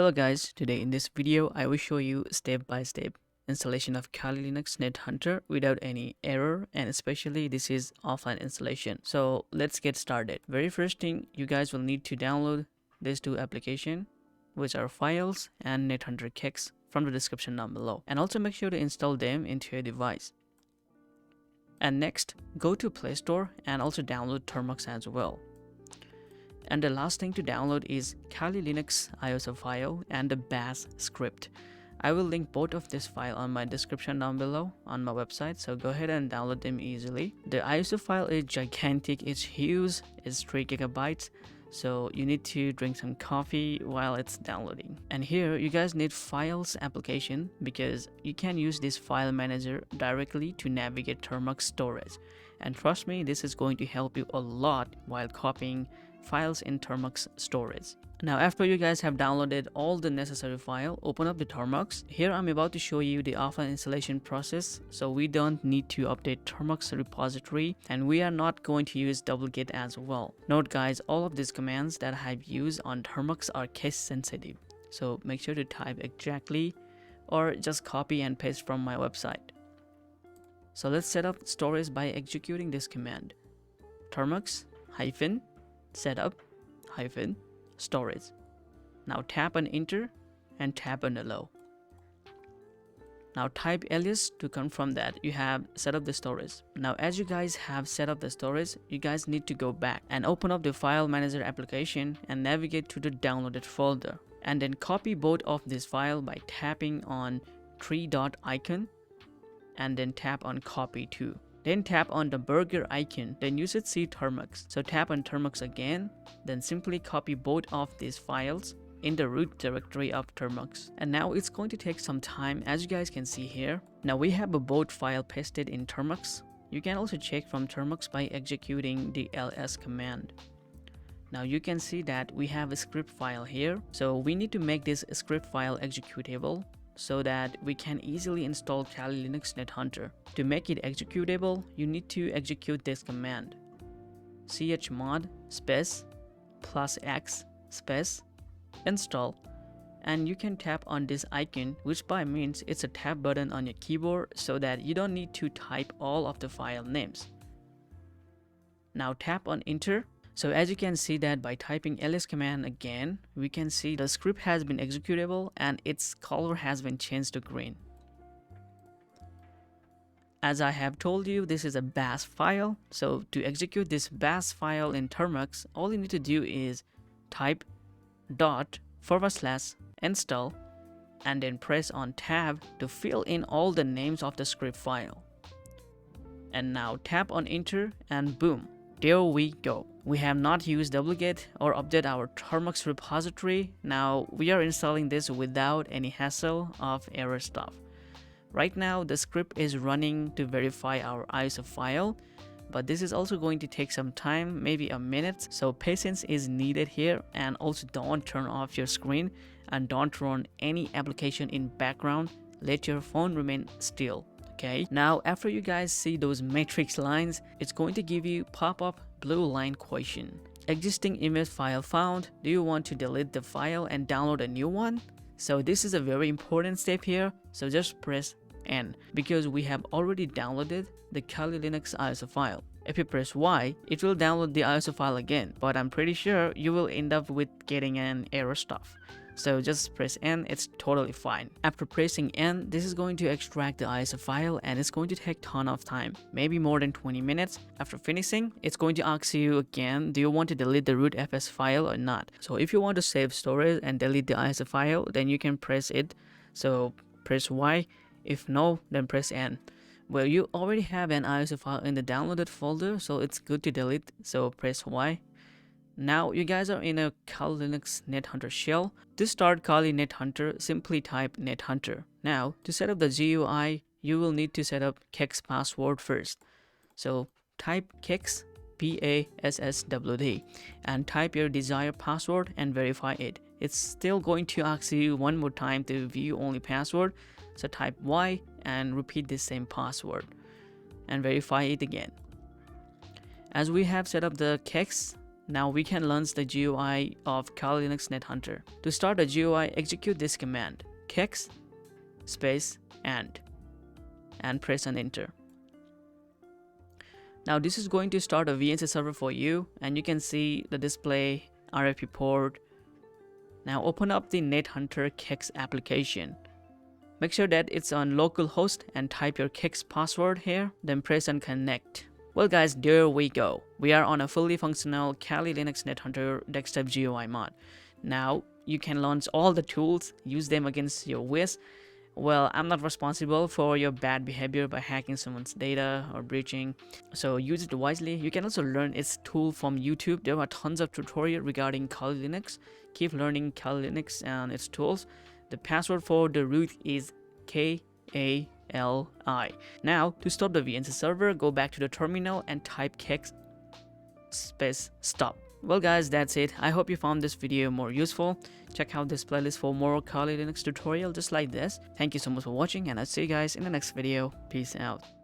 Hello guys, today in this video I will show you step by step installation of Kali Linux Nethunter without any error, and especially this is offline installation. So let's get started. Very first thing, you guys will need to download these two applications, which are Files and Nethunter Kex, from the description down below, and also make sure to install them into your device. And next, go to Play Store and also download Termix as well. And the last thing to download is Kali Linux ISO file and the bash script. I will link both of this file on my description down below on my website, so go ahead and download them easily. The ISO file is gigantic, it's huge, it's 3 GB, so you need to drink some coffee while it's downloading. And here you guys need Files application because you can use this file manager directly to navigate Termix storage. And trust me, this is going to help you a lot while copying files in Termix storage. Now after you guys have downloaded all the necessary file, open up the Termix. Here I'm about to show you the offline installation process, so we don't need to update Termix repository, and we are not going to use duplicate as well. Note guys, all of these commands that I've used on Termix are case sensitive, so make sure to type exactly or just copy and paste from my website. So let's set up storage by executing this command: Termix -setup -storage. Now tap on enter and tap on allow. Now type alias to confirm that you have set up the storage. Now as you guys have set up the storage, you guys need to go back and open up the file manager application and navigate to the downloaded folder, and then copy both of this file by tapping on 3-dot icon and then tap on copy to. Then tap on the burger icon, then you should see Termix. So tap on Termix again, then simply copy both of these files in the root directory of Termix. And now it's going to take some time, as you guys can see here. Now we have a both file pasted in Termix. You can also check from Termix by executing the ls command. Now you can see that we have a script file here. So we need to make this script file executable so that we can easily install Kali Linux Nethunter. To make it executable, you need to execute this command: chmod +x install, and you can tap on this icon, which by means it's a tab button on your keyboard, so that you don't need to type all of the file names. Now tap on enter. So as you can see that by typing ls command again, we can see the script has been executable and its color has been changed to green. As I have told you, this is a bash file. So to execute this bash file in Termix, all you need to do is type /install and then press on tab to fill in all the names of the script file. And now tap on enter and boom, there we go. We have not used duplicate or update our Termix repository. Now we are installing this without any hassle of error stuff. Right now the script is running to verify our ISO file, but this is also going to take some time, maybe a minute, so patience is needed here. And also don't turn off your screen and don't run any application in background. Let your phone remain still. Okay, now after you guys see those matrix lines, it's going to give you pop-up blue line question: existing image file found, do you want to delete the file and download a new one? So this is a very important step here, so just press N because we have already downloaded the Kali Linux ISO file. If you press Y, it will download the ISO file again, but I'm pretty sure you will end up with getting an error stuff. So just press N, it's totally fine. After pressing N, this is going to extract the ISO file and it's going to take a ton of time, maybe more than 20 minutes. After finishing, it's going to ask you again, do you want to delete the root fs file or not? So if you want to save storage and delete the ISO file, then you can press it. So press Y. If no, then press N. Well, you already have an ISO file in the downloaded folder, so it's good to delete. So press Y. Now you guys are in a Kali Linux Nethunter shell. To start Kali Nethunter, simply type Nethunter. Now to set up the GUI, you will need to set up Kex password first. So type Kex PASSWD and type your desired password and verify it. It's still going to ask you one more time to view only password. So type Y and repeat the same password and verify it again. As we have set up the Kex Now we can launch the GUI of Kali Linux Nethunter. To start the GUI, execute this command: kex space and press on enter. Now this is going to start a VNC server for you, and you can see the display, RFP port. Now open up the Nethunter kex application. Make sure that it's on localhost and type your kex password here, then press on connect. Well guys, there we go. We are on a fully functional Kali Linux Nethunter desktop GUI mod. Now you can launch all the tools, use them against your wish. Well, I'm not responsible for your bad behavior by hacking someone's data or breaching, so use it wisely. You can also learn its tool from YouTube. There are tons of tutorials regarding Kali Linux. Keep learning Kali Linux and its tools. The password for the root is KALI. Now, to stop the VNC server, go back to the terminal and type kex space stop. Well guys, that's it. I hope you found this video more useful. Check out this playlist for more Kali Linux tutorial just like this. Thank you so much for watching, and I'll see you guys in the next video. Peace out.